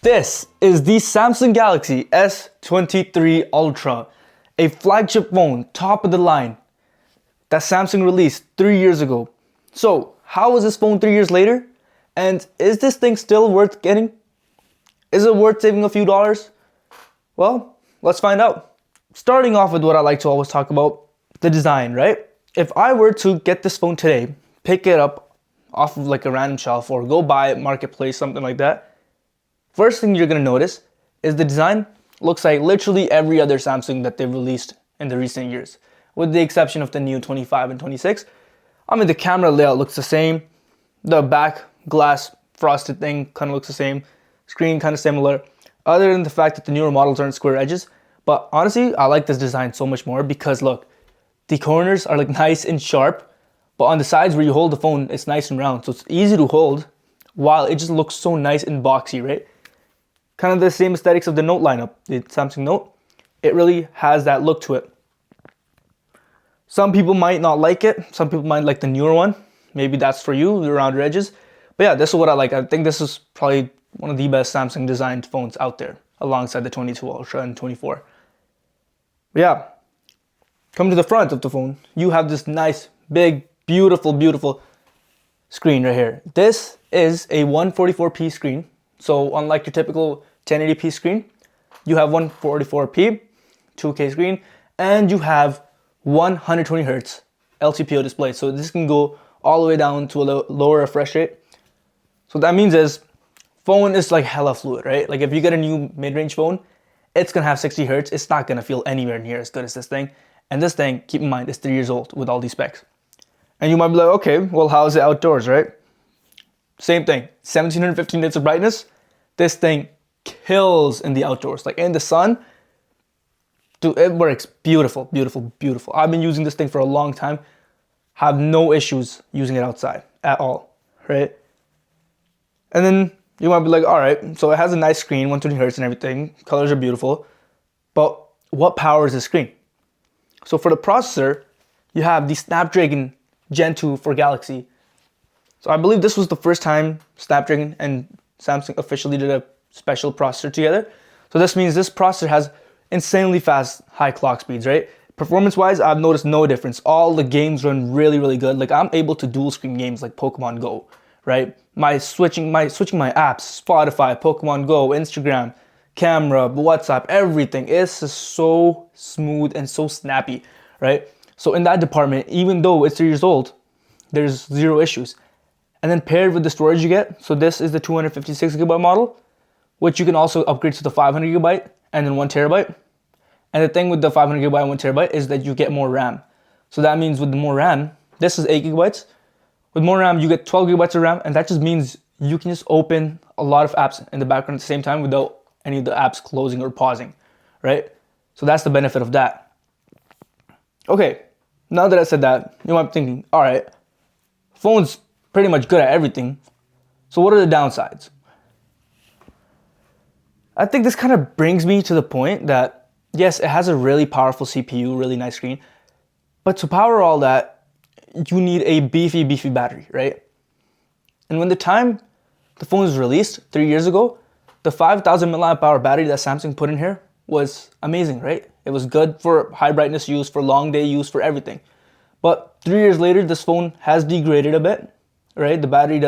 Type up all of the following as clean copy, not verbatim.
This is the Samsung Galaxy S23 Ultra, a flagship phone, top of the line, that Samsung released 3 years ago. So, how is this phone 3 years later? And is this thing still worth getting? Is it worth saving a few dollars? Well, let's find out. Starting off with what I like to always talk about, the design, right? If I were to get this phone today, pick it up off of like a random shelf or go buy it, marketplace, something like that, first thing you're gonna notice is the design looks like literally every other Samsung that they've released in the recent years, with the exception of the new 25 and 26. I mean, the camera layout looks the same, the back glass frosted thing kind of looks the same, screen kind of similar, other than the fact that the newer models aren't square edges. But honestly, I like this design so much more because look, the corners are like nice and sharp, but on the sides where you hold the phone, it's nice and round, so it's easy to hold, while it just looks so nice and boxy, right? Kind of the same aesthetics of the Note lineup, the Samsung Note. It really has that look to it. Some people might not like it. Some people might like the newer one. Maybe that's for you, the rounder edges. But yeah, this is what I like. I think this is probably one of the best Samsung designed phones out there, alongside the 22 Ultra and 24. But yeah, come to the front of the phone. You have this nice, big, beautiful screen right here. This is a 144p screen. So unlike your typical 1080p screen, you have 144p, 2K screen, and you have 120 Hz LTPO display. So this can go all the way down to a lower refresh rate. So what that means is, phone is like hella fluid, right? Like if you get a new mid-range phone, it's gonna have 60 Hz. It's not gonna feel anywhere near as good as this thing. And this thing, keep in mind, is 3 years old with all these specs. And you might be like, okay, well, how's it outdoors, right? Same thing, 1715 nits of brightness. This thing kills in the outdoors. Like in the sun, dude, it works beautiful. I've been using this thing for a long time. Have no issues using it outside at all, right? And then you might be like, all right, so it has a nice screen, 120 Hz and everything. Colors are beautiful. But what powers the screen? So for the processor, you have the Snapdragon Gen 2 for Galaxy. So I believe this was the first time Snapdragon and Samsung officially did a special processor together. So this means this processor has insanely fast high clock speeds, right? Performance-wise, I've noticed no difference. All the games run really good. Like I'm able to dual screen games like Pokemon Go, right? My switching my apps, Spotify, Pokemon Go, Instagram, camera, WhatsApp, everything is just so smooth and so snappy, right? So in that department, even though it's 3 years old, there's zero issues. And then paired with the storage you get, so this is the 256 gigabyte model, which you can also upgrade to the 500 gigabyte and then 1 terabyte. And the thing with the 500 gigabyte and 1 terabyte is that you get more RAM. So that means with the more RAM, this is 8 gigabytes. With more RAM, you get 12 gigabytes of RAM, and that just means you can just open a lot of apps in the background at the same time without any of the apps closing or pausing, right? So that's the benefit of that. Okay, now that I said that, you might be thinking, all right, phone's pretty much good at everything. So what are the downsides? I think this kind of brings me to the point that, yes, it has a really powerful CPU, really nice screen, but to power all that, you need a beefy battery, right? And when the time the phone was released 3 years ago, the 5,000 milliamp hour battery that Samsung put in here was amazing, right? It was good for high brightness use, for long day use, for everything. But 3 years later, this phone has degraded a bit, right? The battery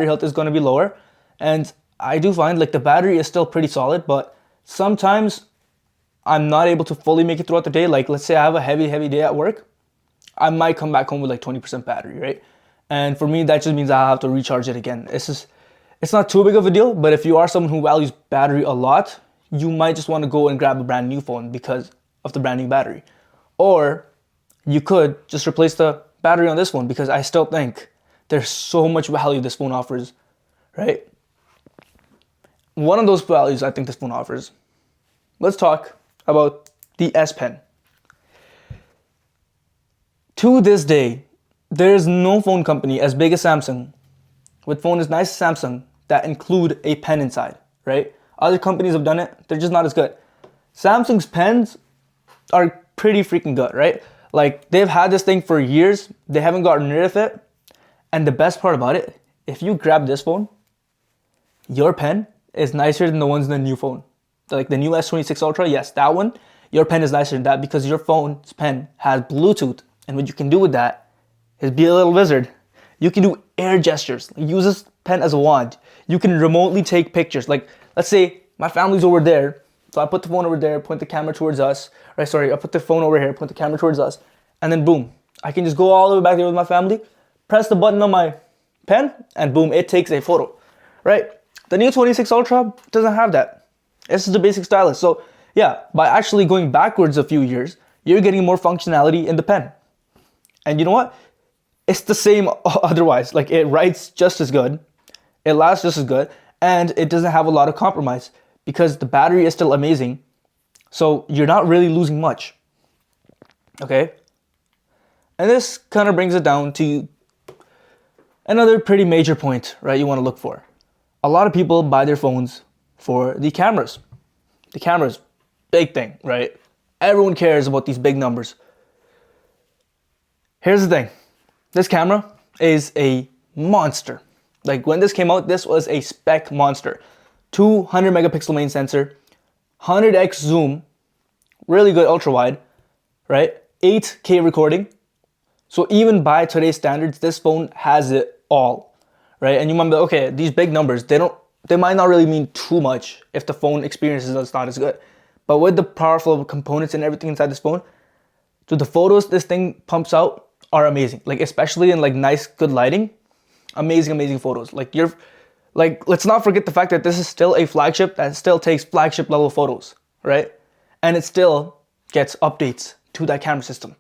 health is going to be lower. And I do find like the battery is still pretty solid, but sometimes I'm not able to fully make it throughout the day. Like let's say I have a heavy day at work. I might come back home with like 20% battery, right? And for me, that just means I'll have to recharge it again. It's not too big of a deal, but if you are someone who values battery a lot, you might just want to go and grab a brand new phone because of the brand new battery. Or you could just replace the battery on this phone because I still think there's so much value this phone offers, right? One of those values I think this phone offers. Let's talk about the S Pen. To this day, there is no phone company as big as Samsung, with phone as nice as Samsung, that include a pen inside, right? Other companies have done it, they're just not as good. Samsung's pens are pretty freaking good, right? Like they've had this thing for years, they haven't gotten rid of it. And the best part about it, if you grab this phone, your pen is nicer than the ones in the new phone. Like the new S23 Ultra, yes, that one, your pen is nicer than that because your phone's pen has Bluetooth. And what you can do with that is be a little wizard. You can do air gestures. Use this pen as a wand. You can remotely take pictures. Like, let's say my family's over there. So I put the phone over there, point the camera towards us. Right, sorry, I put the phone over here, point the camera towards us. And then boom, I can just go all the way back there with my family, press the button on my pen, and boom, it takes a photo. Right? The new 26 Ultra doesn't have that. This is the basic stylus. So yeah, by actually going backwards a few years, you're getting more functionality in the pen. And you know what? It's the same otherwise. Like, it writes just as good, it lasts just as good, and it doesn't have a lot of compromise because the battery is still amazing. So you're not really losing much. Okay? And this kind of brings it down to another pretty major point, right, you want to look for. A lot of people buy their phones for the cameras. The cameras, big thing, right? Everyone cares about these big numbers. Here's the thing. This camera is a monster. Like, when this came out, this was a spec monster. 200 megapixel main sensor, 100x zoom, really good ultra wide, right? 8K recording. So even by today's standards, this phone has it all, right? And you remember, okay, these big numbers, they might not really mean too much if the phone experience is not as good. But with the powerful components and everything inside this phone, so the photos this thing pumps out are amazing. Like, especially in like nice, good lighting, amazing photos. Like, let's not forget the fact that this is still a flagship that still takes flagship level photos, right? And it still gets updates to that camera system.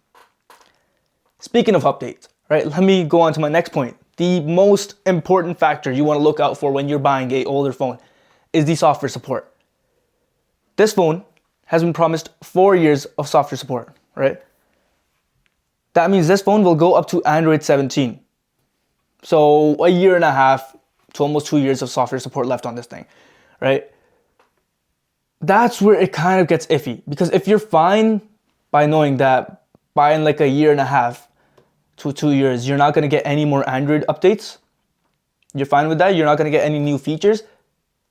Speaking of updates, right, let me go on to my next point. The most important factor you want to look out for when you're buying an older phone is the software support. This phone has been promised 4 years of software support, right? That means this phone will go up to Android 17. So a year and a half to almost 2 years of software support left on this thing, right? That's where it kind of gets iffy, because if you're fine by knowing that by in like a year and a half to 2 years, you're not going to get any more Android updates, you're fine with that, you're not going to get any new features,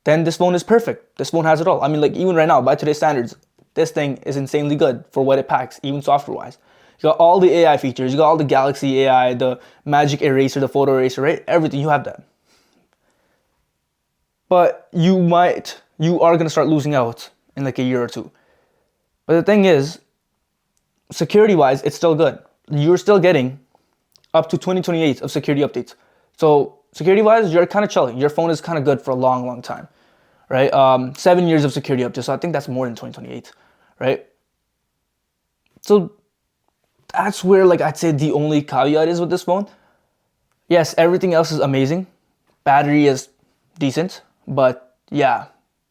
then this phone is perfect. This phone has it all. I mean, like, even right now, by today's standards, this thing is insanely good for what it packs, even software-wise. You got all the AI features, you got all the Galaxy AI, the Magic Eraser, the Photo Eraser, right? Everything, you have that. But you are going to start losing out in like a year or two. But the thing is, security-wise, it's still good. You're still getting up to 2028 of security updates. So security-wise, you're kind of chilling. Your phone is kind of good for a long time, right? 7 years of security updates. So I think that's more than 2028, right? So that's where, like, I'd say the only caveat is with this phone. Yes, everything else is amazing. Battery is decent, but yeah,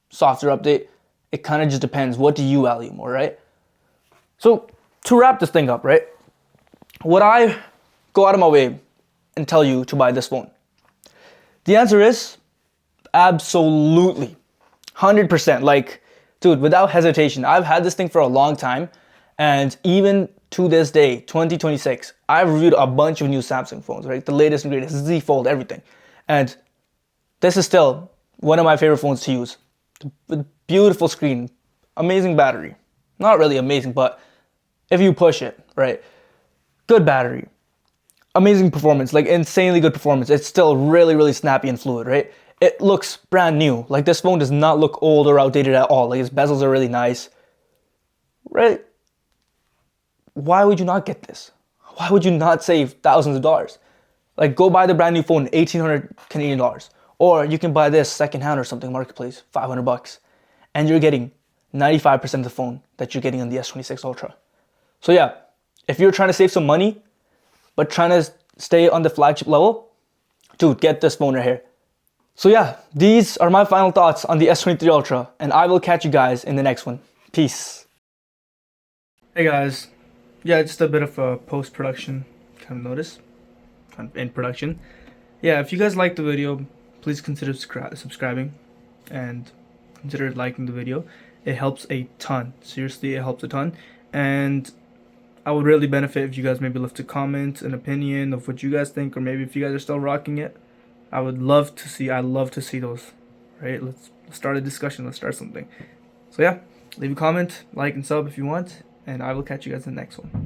software update, it kind of just depends. What do you value more, right? So to wrap this thing up, right? Would I go out of my way and tell you to buy this phone? The answer is absolutely. 100%. Like, dude, without hesitation. I've had this thing for a long time, and even to this day, 2026, I've reviewed a bunch of new Samsung phones, right? The latest and greatest, Z Fold, everything. And this is still one of my favorite phones to use. With beautiful screen, amazing battery. Not really amazing, but if you push it, right? Good battery, amazing performance, like insanely good performance. It's still really snappy and fluid, right? It looks brand new. Like, this phone does not look old or outdated at all. Like, its bezels are really nice, right? Why would you not get this? Why would you not save thousands of dollars? Like, go buy the brand new phone, 1,800 Canadian dollars. Or you can buy this secondhand or something, marketplace, $500. And you're getting 95% of the phone that you're getting on the S23 Ultra. So yeah, if you're trying to save some money, but trying to stay on the flagship level, dude, get this phone right here. So yeah, these are my final thoughts on the S23 Ultra, and I will catch you guys in the next one. Peace. Hey guys. Yeah, just a bit of a post-production kind of notice, kind of in production. Yeah, if you guys like the video, please consider subscribing and consider liking the video. It helps a ton. Seriously, it helps a ton. And I would really benefit if you guys maybe left a comment, an opinion of what you guys think, or maybe if you guys are still rocking it. I'd love to see those, right? Let's start a discussion. Let's start something. So yeah, leave a comment, like, and sub if you want, and I will catch you guys in the next one.